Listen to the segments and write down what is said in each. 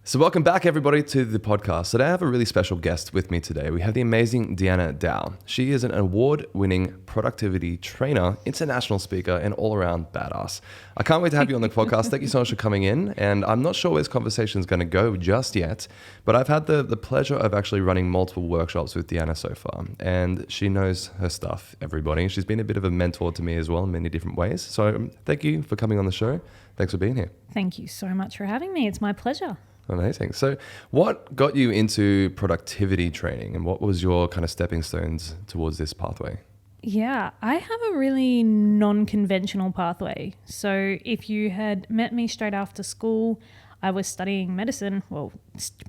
So welcome back, everybody, to the podcast. Today I have a really special guest with me today. We have the amazing Dianna Daou. She is an award-winning productivity trainer, international speaker, and all-around badass. I can't wait to have you on the podcast. Thank you so much for coming in. And I'm not sure where this conversation is going to go just yet, but I've had the pleasure of actually running multiple workshops with Dianna so far. And she knows her stuff, everybody. She's been a bit of a mentor to me as well in many different ways. So thank you for coming on the show. Thanks for being here. Thank you so much for having me. It's my pleasure. Amazing. So what got you into productivity training and what was your kind of stepping stones towards this pathway? Yeah, I have a really non-conventional pathway. So if you had met me straight after school, I was studying medicine,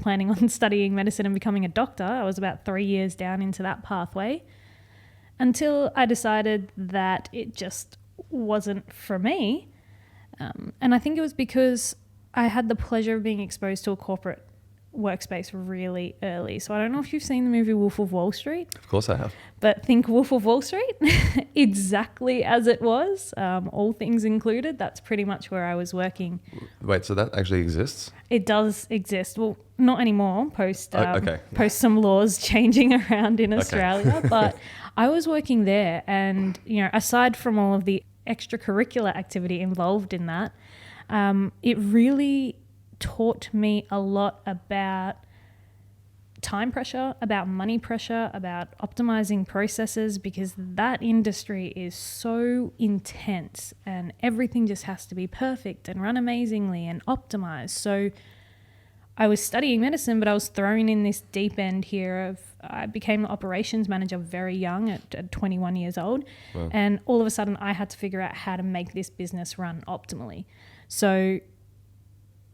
planning on studying medicine and becoming a doctor. I was about 3 years down into that pathway until I decided that it just wasn't for me. And I think it was because I had the pleasure of being exposed to a corporate workspace really early. So I don't know if you've seen the movie Wolf of Wall Street. Of course I have. But think Wolf of Wall Street exactly as it was, all things included. That's pretty much where I was working. Wait, so that actually exists? It does exist. Well, not anymore post some laws changing around in Australia. But I was working there and, aside from all of the extracurricular activity involved in that, it really taught me a lot about time pressure, about money pressure, about optimizing processes, because that industry is so intense and everything just has to be perfect and run amazingly and optimized. So I was studying medicine, but I was thrown in this deep end here I became an operations manager very young at 21 years old. Wow. And all of a sudden I had to figure out how to make this business run optimally. So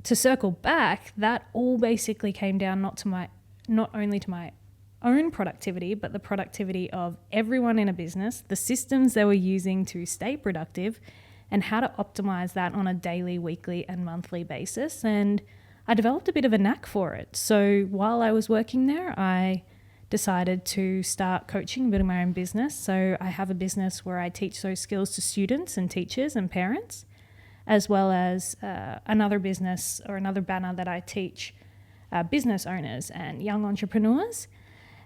to circle back, that all basically came down not only to my own productivity, but the productivity of everyone in a business, the systems they were using to stay productive, and how to optimize that on a daily, weekly, and monthly basis. And I developed a bit of a knack for it. So while I was working there, I decided to start coaching, building my own business. So I have a business where I teach those skills to students and teachers and parents, as well as another business or another banner that I teach business owners and young entrepreneurs.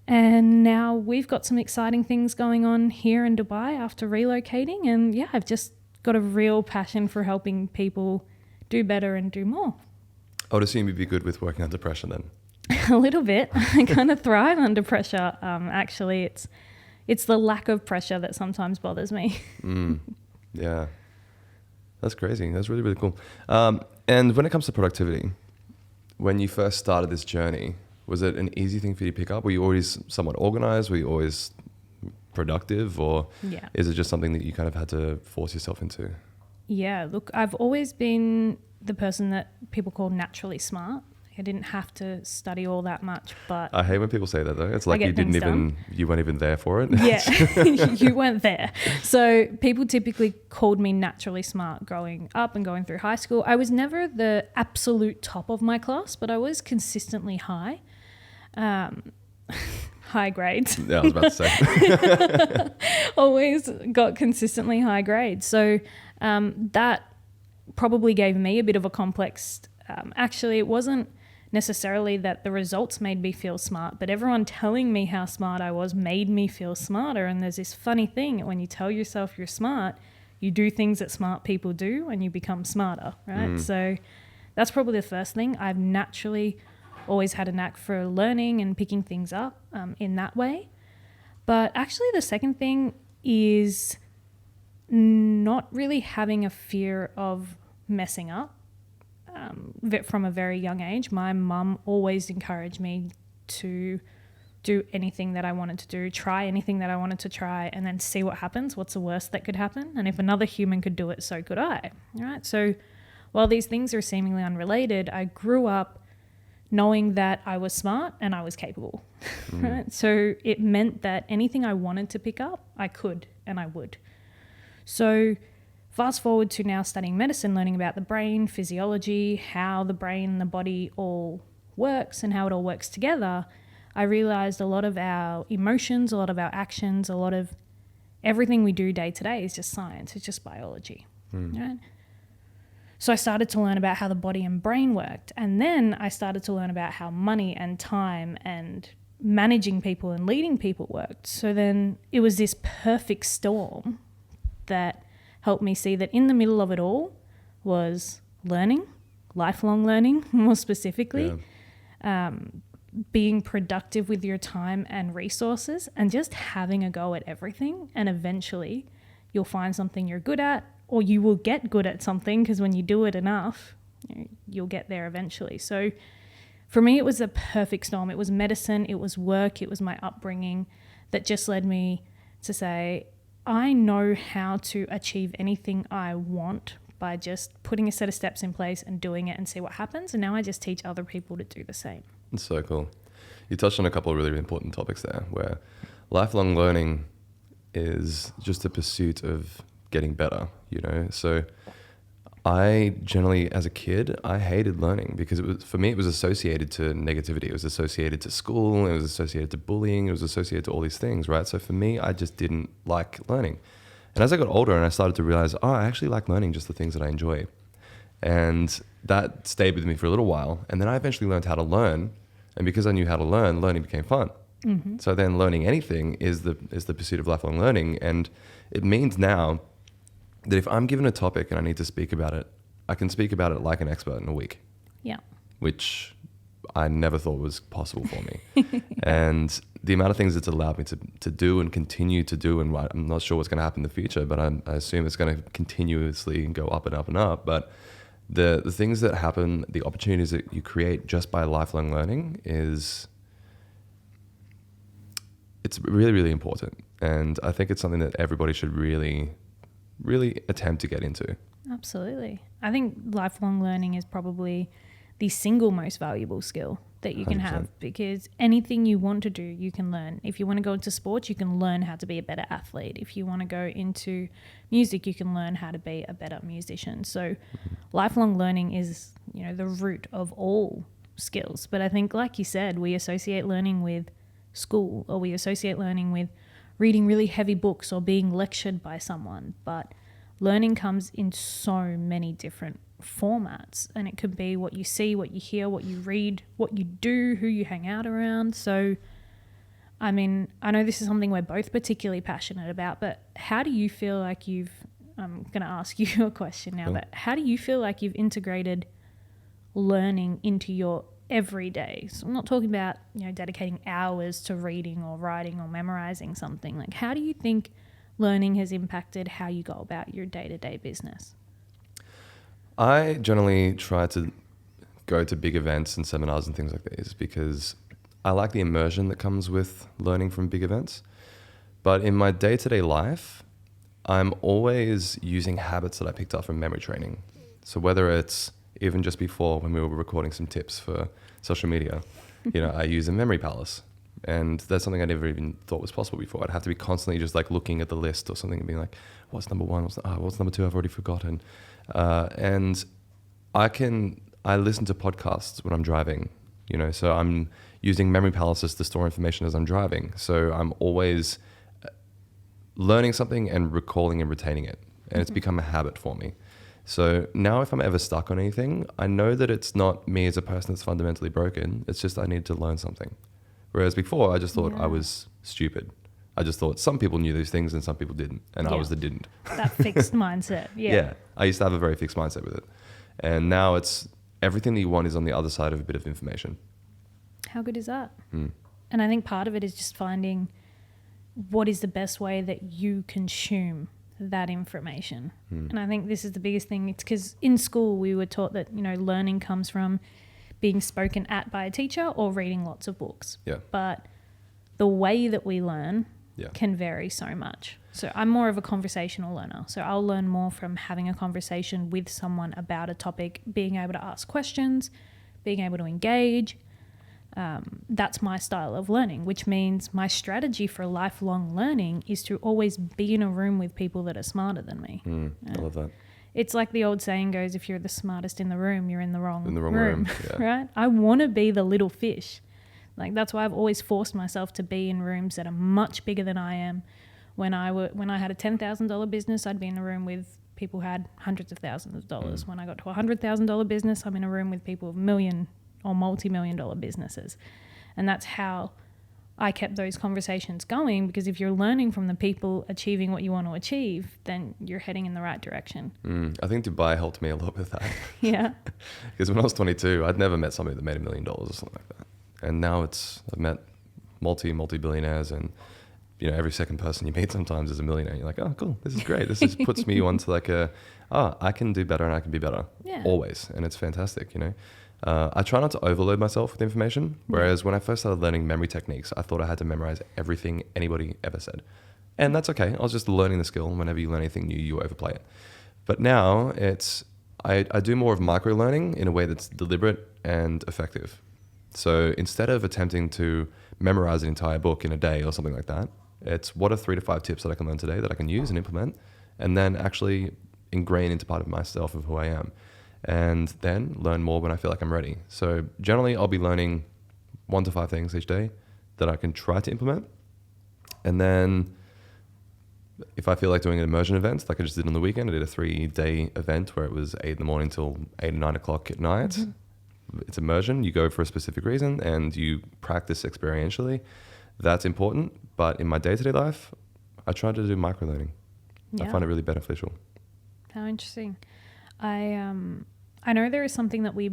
And now we've got some exciting things going on here in Dubai after relocating. And yeah, I've just got a real passion for helping people do better and do more. I would assume you'd be good with working under pressure then. A little bit. I kind of thrive under pressure. Actually, it's the lack of pressure that sometimes bothers me. Yeah. That's crazy. That's really, really cool. And when it comes to productivity, when you first started this journey, was it an easy thing for you to pick up? Were you always somewhat organized? Were you always productive? Or is it just something that you kind of had to force yourself into? Yeah, look, I've always been the person that people call naturally smart. I didn't have to study all that much, but I hate when people say that though. It's like you weren't even there for it. Yeah, you weren't there. So people typically called me naturally smart growing up and going through high school. I was never the absolute top of my class, but I was consistently high. High grades. Yeah, I was about to say. Always got consistently high grades. So that probably gave me a bit of a complex. Actually, it wasn't necessarily that the results made me feel smart, but everyone telling me how smart I was made me feel smarter. And there's this funny thing, when you tell yourself you're smart, you do things that smart people do and you become smarter, right? So that's probably the first thing. I've naturally always had a knack for learning and picking things up in that way. But actually the second thing is not really having a fear of messing up. From a very young age, my mum always encouraged me to do anything that I wanted to do, try anything that I wanted to try, and then see what happens. What's the worst that could happen? And if another human could do it, so could I. Right? So while these things are seemingly unrelated, I grew up knowing that I was smart and I was capable. Right? So it meant that anything I wanted to pick up, I could and I would. So fast forward to now studying medicine, learning about the brain, physiology, how the brain and the body all works and how it all works together, I realized a lot of our emotions, a lot of our actions, a lot of everything we do day to day is just science. It's just biology. Right? So I started to learn about how the body and brain worked. And then I started to learn about how money and time and managing people and leading people worked. So then it was this perfect storm that helped me see that in the middle of it all was learning, lifelong learning more specifically, being productive with your time and resources, and just having a go at everything. And eventually you'll find something you're good at, or you will get good at something, because when you do it enough, you'll get there eventually. So for me, it was a perfect storm. It was medicine, it was work, it was my upbringing that just led me to say, I know how to achieve anything I want by just putting a set of steps in place and doing it and see what happens. And now I just teach other people to do the same. It's so cool. You touched on a couple of really important topics there, where lifelong learning is just a pursuit of getting better, So I generally, as a kid, I hated learning because for me, it was associated to negativity. It was associated to school. It was associated to bullying. It was associated to all these things, right? So for me, I just didn't like learning. And as I got older and I started to realize, I actually like learning just the things that I enjoy. And that stayed with me for a little while. And then I eventually learned how to learn. And because I knew how to learn, learning became fun. Mm-hmm. So then learning anything is the pursuit of lifelong learning. And it means now that if I'm given a topic and I need to speak about it, I can speak about it like an expert in a week. Yeah. Which I never thought was possible for me. And the amount of things it's allowed me to do and continue to do, and I'm not sure what's going to happen in the future, but I assume it's going to continuously go up and up and up. But the things that happen, the opportunities that you create just by lifelong learning it's really, really important. And I think it's something that everybody should really, really attempt to get into. Absolutely. I think lifelong learning is probably the single most valuable skill that you can 100%. Have, because anything you want to do, you can learn. If you want to go into sports, you can learn how to be a better athlete. If you want to go into music, you can learn how to be a better musician. So lifelong learning is, the root of all skills. But I think, like you said, we associate learning with school, or we associate learning with reading really heavy books or being lectured by someone. But learning comes in so many different formats, and it could be what you see, what you hear, what you read, what you do, who you hang out around. So, I mean, I know this is something we're both particularly passionate about, but how do you feel like I'm going to ask you a question now, but how do you feel like you've integrated learning into your everyday? So I'm not talking about, dedicating hours to reading or writing or memorizing something. Like, how do you think learning has impacted how you go about your day-to-day business? I generally try to go to big events and seminars and things like these because I like the immersion that comes with learning from big events. But in my day-to-day life, I'm always using habits that I picked up from memory training. So whether it's even just before when we were recording some tips for social media, I use a memory palace. And that's something I never even thought was possible before. I'd have to be constantly just like looking at the list or something and being like, what's number one? What's number two? I've already forgotten. And I listen to podcasts when I'm driving, so I'm using memory palaces to store information as I'm driving. So I'm always learning something and recalling and retaining it. And it's become a habit for me. So now if I'm ever stuck on anything, I know that it's not me as a person that's fundamentally broken. It's just I need to learn something. Whereas before, I just thought I was stupid. I just thought some people knew these things and some people didn't. And I was the didn't. That fixed mindset. Yeah. Yeah. I used to have a very fixed mindset with it. And now it's everything that you want is on the other side of a bit of information. How good is that? And I think part of it is just finding what is the best way that you consume that information. And I think this is the biggest thing. It's because in school we were taught that, learning comes from being spoken at by a teacher or reading lots of books. Yeah. But the way that we learn can vary so much. So I'm more of a conversational learner. So I'll learn more from having a conversation with someone about a topic, being able to ask questions, being able to engage. That's my style of learning, which means my strategy for lifelong learning is to always be in a room with people that are smarter than me. I love that. It's like the old saying goes, if you're the smartest in the room, you're in the wrong room. Yeah. Right? I want to be the little fish. Like, that's why I've always forced myself to be in rooms that are much bigger than I am. When I had a $10,000 business, I'd be in the room with people had hundreds of thousands of dollars. When I got to $100,000 business, I'm in a room with people with million or multi-million dollar businesses. And that's how I kept those conversations going, because if you're learning from the people achieving what you want to achieve, then you're heading in the right direction. I think Dubai helped me a lot with that. Yeah. Because when I was 22, I'd never met somebody that made $1 million or something like that. And now I've met multi-billionaires, and every second person you meet sometimes is a millionaire. You're like, oh, cool, this is great. This just puts me onto like I can do better and I can be better. Yeah. Always. And it's fantastic, I try not to overload myself with information, whereas when I first started learning memory techniques, I thought I had to memorize everything anybody ever said. And that's okay. I was just learning the skill. Whenever you learn anything new, you overplay it. But now I do more of micro learning in a way that's deliberate and effective. So instead of attempting to memorize an entire book in a day or something like that, it's what are 3 to 5 tips that I can learn today that I can use and implement, and then actually ingrain into part of myself of who I am. And then learn more when I feel like I'm ready. So generally I'll be learning 1 to 5 things each day that I can try to implement. And then if I feel like doing an immersion event, like I just did on the weekend, I did a 3-day event where it was 8 a.m. till 8 or 9 o'clock at night. Mm-hmm. It's immersion. You go for a specific reason and you practice experientially. That's important. But in my day-to-day life, I try to do micro learning. I find it really beneficial. How interesting. I know there is something that we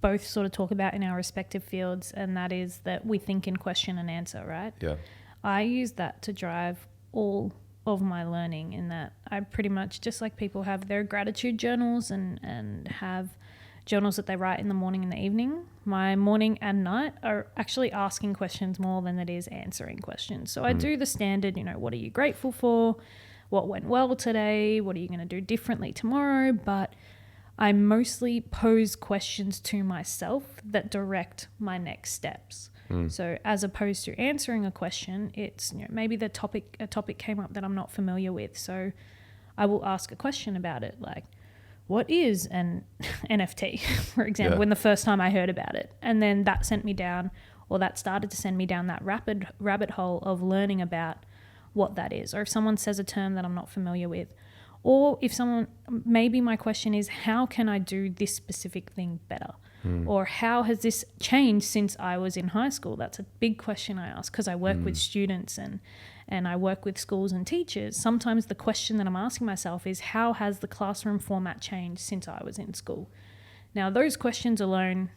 both sort of talk about in our respective fields, and that is that we think in question and answer, right? Yeah. I use that to drive all of my learning, in that I pretty much, just like people have their gratitude journals and have journals that they write in the morning and the evening, my morning and night are actually asking questions more than it is answering questions. So I do the standard, what are you grateful for? What went well today? What are you going to do differently tomorrow? But I mostly pose questions to myself that direct my next steps. So as opposed to answering a question, it's maybe a topic came up that I'm not familiar with. So I will ask a question about it, like, what is an NFT, for example, when the first time I heard about it. And then that sent me down, or that started to send me down that rabbit hole of learning about what that is. Or if someone says a term that I'm not familiar with, or if maybe my question is, how can I do this specific thing better? Or how has this changed since I was in high school? That's a big question I ask, because I work with students and I work with schools and teachers. Sometimes the question that I'm asking myself is, how has the classroom format changed since I was in school? Now, those questions alone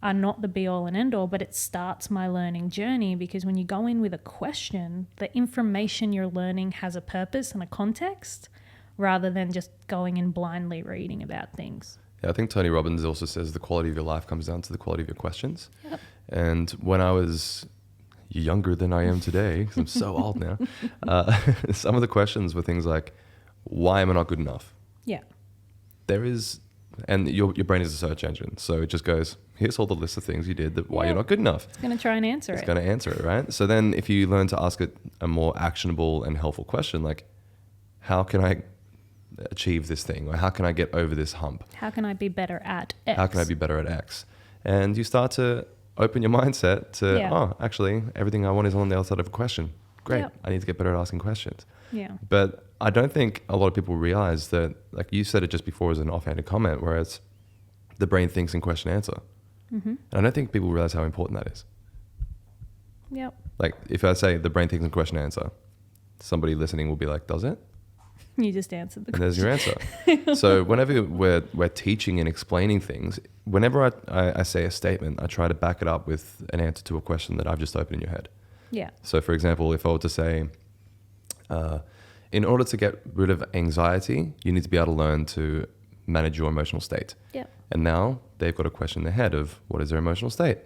are not the be all and end all, but it starts my learning journey, because when you go in with a question, the information you're learning has a purpose and a context, rather than just going and blindly reading about things. Yeah, I think Tony Robbins also says the quality of your life comes down to the quality of your questions. Yep. And when I was younger than I am today, because I'm so old now, some of the questions were things like, why am I not good enough? Yeah. And your brain is a search engine. So it just goes, here's all the list of things you did that why you're not good enough. It's going to try and answer it. It's going to answer it, right? So then if you learn to ask it a more actionable and helpful question, like, how can I achieve this thing? Or how can I get over this hump? How can I be better at X? How can I be better at X? And you start to open your mindset to, actually, everything I want is on the other side of a question. Great. Yep. I need to get better at asking questions. Yeah. But I don't think a lot of people realize that, like you said it just before as an offhanded comment, where it's the brain thinks in question answer. Mm-hmm. And I don't think people realize how important that is. Yep. Like if I say the brain thinks in question answer, somebody listening will be like, does it? You just answered the question. And there's your answer. So whenever we're teaching and explaining things, whenever I say a statement, I try to back it up with an answer to a question that I've just opened in your head. Yeah. So for example, if I were to say, in order to get rid of anxiety, you need to be able to learn to manage your emotional state. Yep. And now they've got a question in their head of what is their emotional state?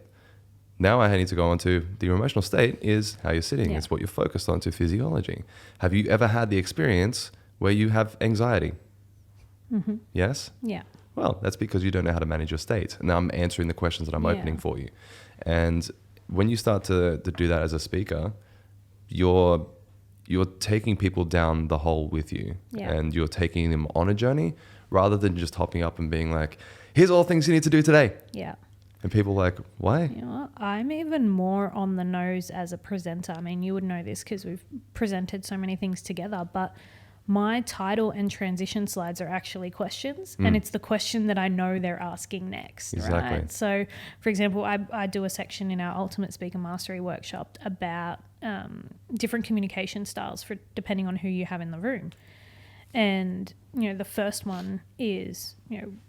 Now I need to go on to your emotional state is how you're sitting. Yeah. It's what you're focused on to physiology. Have you ever had the experience where you have anxiety? Mm-hmm. Yes? Yeah. Well, that's because you don't know how to manage your state. And now I'm answering the questions that I'm opening for you. And when you start to do that as a speaker, you're taking people down the hole with you. Yeah. And you're taking them on a journey rather than just hopping up and being like, here's all the things you need to do today. Yeah. And people are like, why? You know what? I'm even more on the nose as a presenter. I mean, you would know this because we've presented so many things together, but my title and transition slides are actually questions, and it's the question that I know they're asking next. Exactly. Right? So, for example, I do a section in our Ultimate Speaker Mastery workshop about different communication styles for depending on who you have in the room. And, the first one is,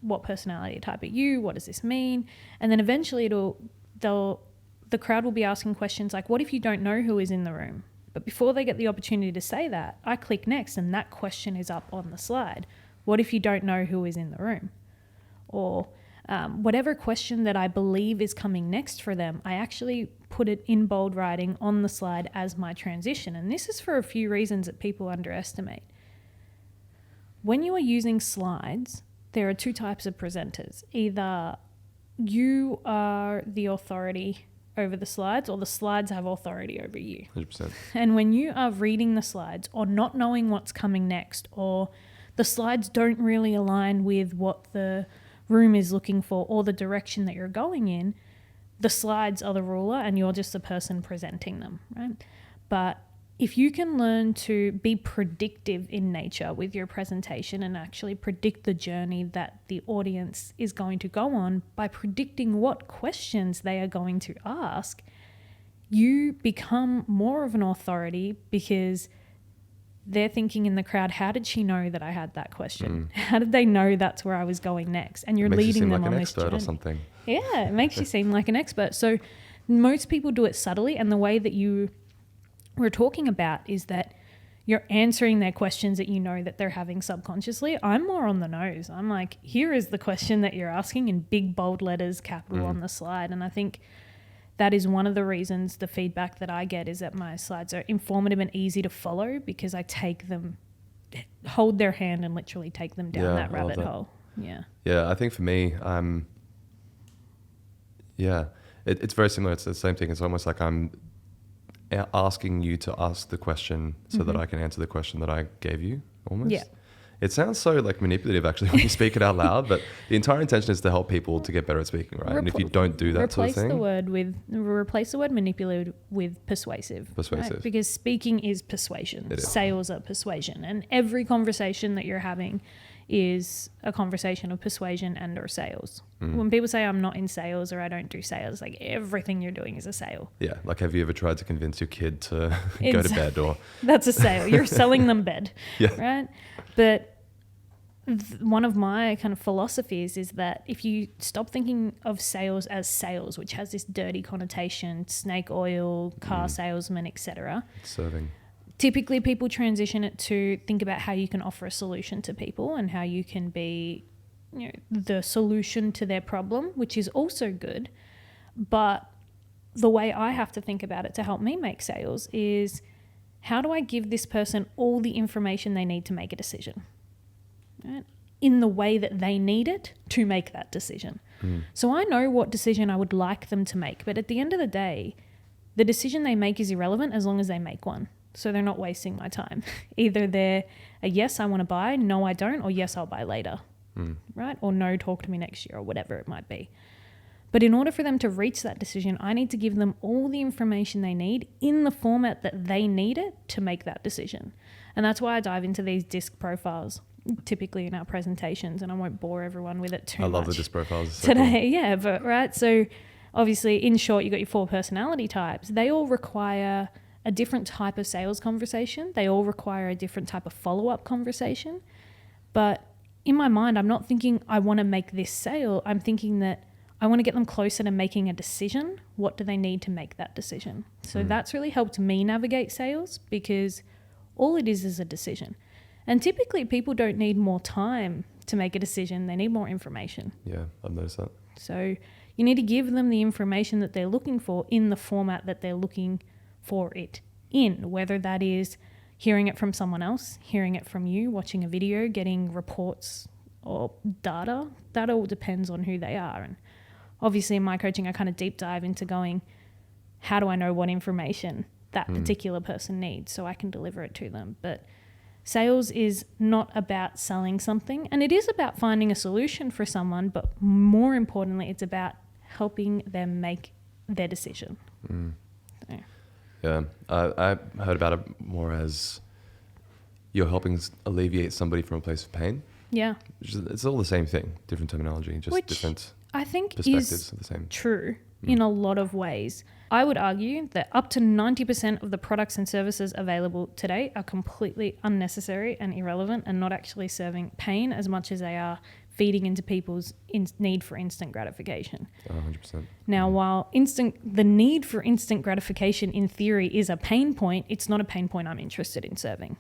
what personality type are you? What does this mean? And then eventually the crowd will be asking questions like, what if you don't know who is in the room? But before they get the opportunity to say that, I click next and that question is up on the slide. What if you don't know who is in the room? Or whatever question that I believe is coming next for them, I actually put it in bold writing on the slide as my transition. And this is for a few reasons that people underestimate. When you are using slides, there are two types of presenters. Either you are the authority over the slides, or the slides have authority over you. 100%. And when you are reading the slides or not knowing what's coming next, or the slides don't really align with what the room is looking for or the direction that you're going in, the slides are the ruler and you're just the person presenting them, right? But if you can learn to be predictive in nature with your presentation and actually predict the journey that the audience is going to go on by predicting what questions they are going to ask, you become more of an authority because they're thinking in the crowd, how did she know that I had that question? How did they know that's where I was going next? And you're leading them on this journey. It makes you seem like an expert or something. Yeah, it makes you seem like an expert. So most people do it subtly, and the way that you we're talking about is that you're answering their questions that you know that they're having subconsciously. I'm more on the nose. I'm like, here is the question that you're asking in big, bold letters, capital on the slide. And I think that is one of the reasons the feedback that I get is that my slides are informative and easy to follow because I hold their hand and literally take them down that rabbit hole. Yeah. Yeah, I think for me, it's very similar. It's the same thing. It's almost like I'm asking you to ask the question so that I can answer the question that I gave you almost. Yeah. It sounds so like manipulative actually when you speak it out loud, but the entire intention is to help people to get better at speaking, right? And if you don't do that sort of thing. Replace the word manipulative with persuasive. Persuasive. Right? Because speaking is persuasion. Sales are persuasion. And every conversation that you're having is a conversation of persuasion and or sales. When people say I'm not in sales or I don't do sales, like everything you're doing is a sale. Yeah. Like have you ever tried to convince your kid to go to bed or... That's a sale. You're selling them bed. Yeah. Right? But one of my kind of philosophies is that if you stop thinking of sales as sales, which has this dirty connotation, snake oil, car salesman, etc. Serving. Typically people transition it to think about how you can offer a solution to people and how you can be, the solution to their problem, which is also good. But the way I have to think about it to help me make sales is how do I give this person all the information they need to make a decision? Right? In the way that they need it to make that decision. So I know what decision I would like them to make, but at the end of the day, the decision they make is irrelevant as long as they make one. So they're not wasting my time. Either they're a yes, I want to buy, no, I don't, or yes, I'll buy later, right? Or no, talk to me next year, or whatever it might be. But in order for them to reach that decision, I need to give them all the information they need in the format that they need it to make that decision. And that's why I dive into these DISC profiles, typically in our presentations, and I won't bore everyone with it too much. I love the DISC profiles today. Cool. Yeah, but right. So obviously, in short, you've got your 4 personality types. They all require a different type of sales conversation. They all require a different type of follow-up conversation. But in my mind, I'm not thinking I want to make this sale. I'm thinking that I want to get them closer to making a decision. What do they need to make that decision? So that's really helped me navigate sales because all it is a decision. And typically people don't need more time to make a decision. They need more information. Yeah, I've noticed that. So you need to give them the information that they're looking for in the format that they're looking for it in, whether that is hearing it from someone else, hearing it from you, watching a video, getting reports or data. That all depends on who they are. And obviously in my coaching, I kind of deep dive into going, how do I know what information that particular person needs so I can deliver it to them? But sales is not about selling something, and it is about finding a solution for someone, but more importantly, it's about helping them make their decision. Yeah, I heard about it more as you're helping alleviate somebody from a place of pain. Yeah. It's all the same thing, different terminology, just Which different I think perspectives is of the same. True in a lot of ways. I would argue that up to 90% of the products and services available today are completely unnecessary and irrelevant and not actually serving pain as much as they are feeding into people's need for instant gratification. 100%. Now, while the need for instant gratification in theory is a pain point, it's not a pain point I'm interested in serving.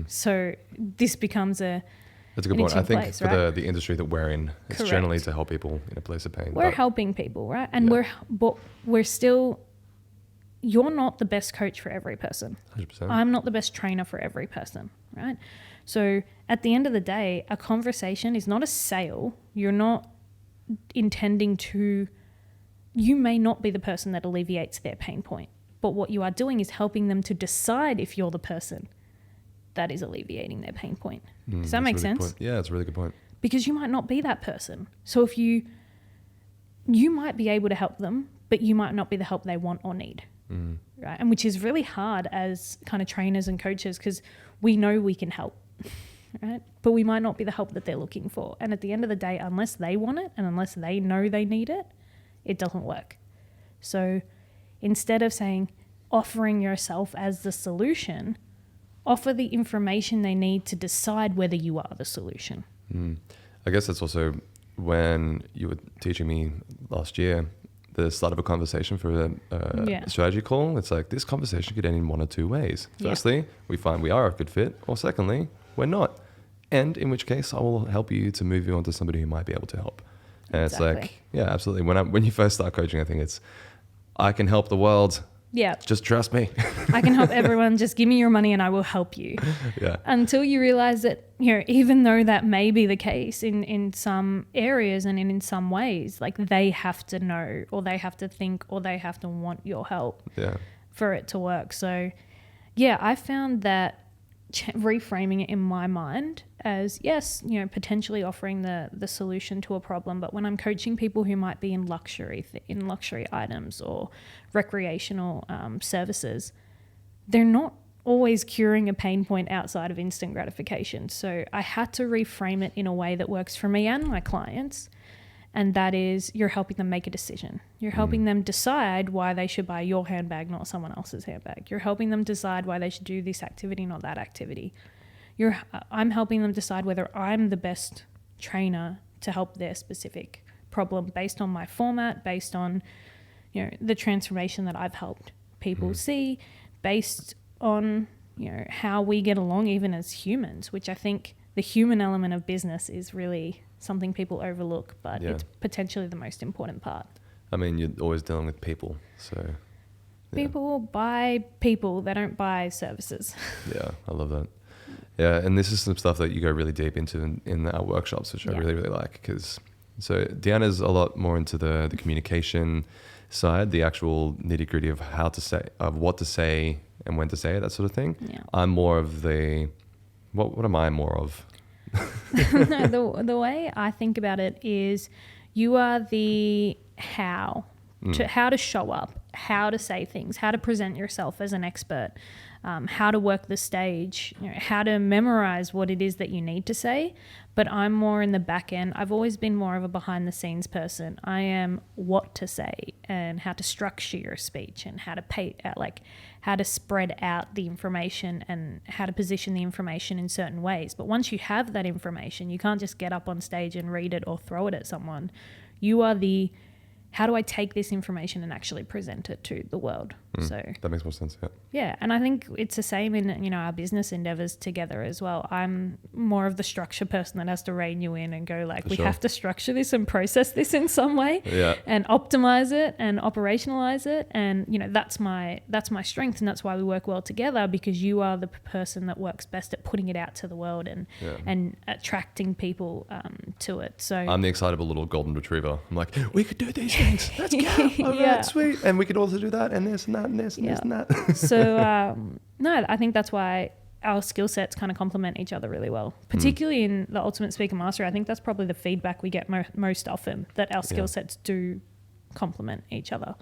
So this becomes that's a good point. I think place, for right? the industry that we're in, it's Correct. generally to help people in a place of pain. We're helping people, right? And we're still, you're not the best coach for every person. 100%. I'm not the best trainer for every person, right? So at the end of the day, a conversation is not a sale. You're not intending to, you may not be the person that alleviates their pain point, but what you are doing is helping them to decide if you're the person that is alleviating their pain point. Does that make sense? Yeah, it's a really good point. Because you might not be that person. So if you might be able to help them, but you might not be the help they want or need. Right? And which is really hard as kind of trainers and coaches, because we know we can help, right? But we might not be the help that they're looking for. And at the end of the day, unless they want it and unless they know they need it, it doesn't work. So instead of offering yourself as the solution, offer the information they need to decide whether you are the solution. I guess that's also when you were teaching me last year, the start of a conversation for a strategy call. It's like, this conversation could end in one or two ways. Firstly, we find we are a good fit, or secondly, we're not. And in which case, I will help you to move you on to somebody who might be able to help. And It's like, yeah, absolutely. When you first start coaching, I think it's, I can help the world. Yeah. Just trust me. I can help everyone. Just give me your money and I will help you. Yeah. Until you realize that, even though that may be the case in some areas and in some ways, like they have to know, or they have to think, or they have to want your help for it to work. So yeah, I found that reframing it in my mind as, yes, potentially offering the solution to a problem, but when I'm coaching people who might be in luxury items or recreational services, they're not always curing a pain point outside of instant gratification. So I had to reframe it in a way that works for me and my clients. And that is, you're helping them make a decision. You're helping them decide why they should buy your handbag, not someone else's handbag. You're helping them decide why they should do this activity, not that activity. I'm helping them decide whether I'm the best trainer to help their specific problem based on my format, based on the transformation that I've helped people see, based on how we get along even as humans, which I think the human element of business is really something people overlook, but it's potentially the most important part. I mean, you're always dealing with people, so... People buy people, they don't buy services. Yeah, I love that. Yeah, and this is some stuff that you go really deep into in our workshops, which I really, really like. So Dianna's a lot more into the communication side, the actual nitty-gritty of how to say, of what to say and when to say it, that sort of thing. Yeah. I'm more of the... What am I more of? No, the way I think about it is you are the how to show up, how to say things, how to present yourself as an expert, how to work the stage, how to memorize what it is that you need to say. But I'm more in the back end. I've always been more of a behind the scenes person. I am what to say and how to structure your speech and how to how to spread out the information and how to position the information in certain ways. But once you have that information, you can't just get up on stage and read it or throw it at someone. You are the, how do I take this information and actually present it to the world? So that makes more sense. Yeah, and I think it's the same in our business endeavors together as well. I'm more of the structure person that has to rein you in and go we have to structure this and process this in some way, and optimize it and operationalize it, and that's my strength, and that's why we work well together, because you are the person that works best at putting it out to the world and attracting people to it. So I'm the excitable little golden retriever. I'm like, we could do these things. Let's go. All right, sweet, and we could also do that and this and that. And this and this and that. So no, I think that's why our skill sets kind of complement each other really well, particularly in the Ultimate Speaker Mastery. I think that's probably the feedback we get most often, that our skill sets do complement each other.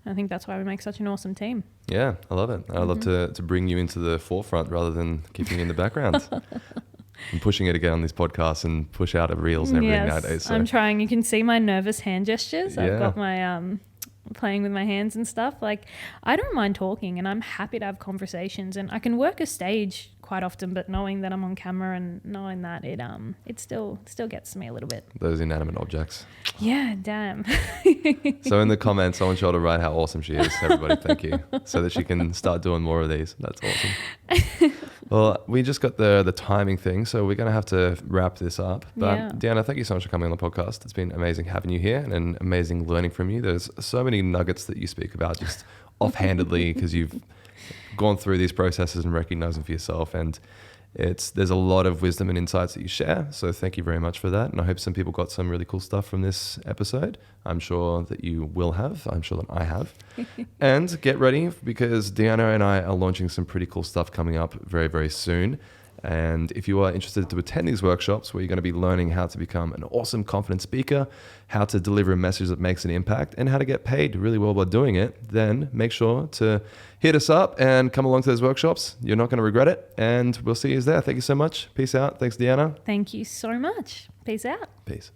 I think that's why we make such an awesome team. Yeah, I love it. I'd love to bring you into the forefront rather than keeping you in the background. I'm pushing it again on this podcast and push out of reels and everything nowadays. So. I'm trying. You can see my nervous hand gestures. I've got my playing with my hands and stuff. Like, I don't mind talking, and I'm happy to have conversations, and I can work a stage quite often, but knowing that I'm on camera and knowing that it still gets to me a little bit. Those inanimate objects. Yeah, damn. So in the comments, I want you all to write how awesome she is. Everybody, thank you. So that she can start doing more of these. That's awesome. Well, we just got the timing thing, so we're going to have to wrap this up. But Dianna, thank you so much for coming on the podcast. It's been amazing having you here and amazing learning from you. There's so many nuggets that you speak about just offhandedly because you've gone through these processes and recognizing for yourself, and there's a lot of wisdom and insights that you share, so thank you very much for that. And I hope some people got some really cool stuff from this episode. I'm sure that you will have. I'm sure that I have. And get ready, because Dianna and I are launching some pretty cool stuff coming up very, very soon. And if you are interested to attend these workshops where you're going to be learning how to become an awesome, confident speaker, how to deliver a message that makes an impact, and how to get paid really well by doing it, then make sure to hit us up and come along to those workshops. You're not going to regret it. And we'll see you there. Thank you so much. Peace out. Thanks, Dianna. Thank you so much. Peace out. Peace.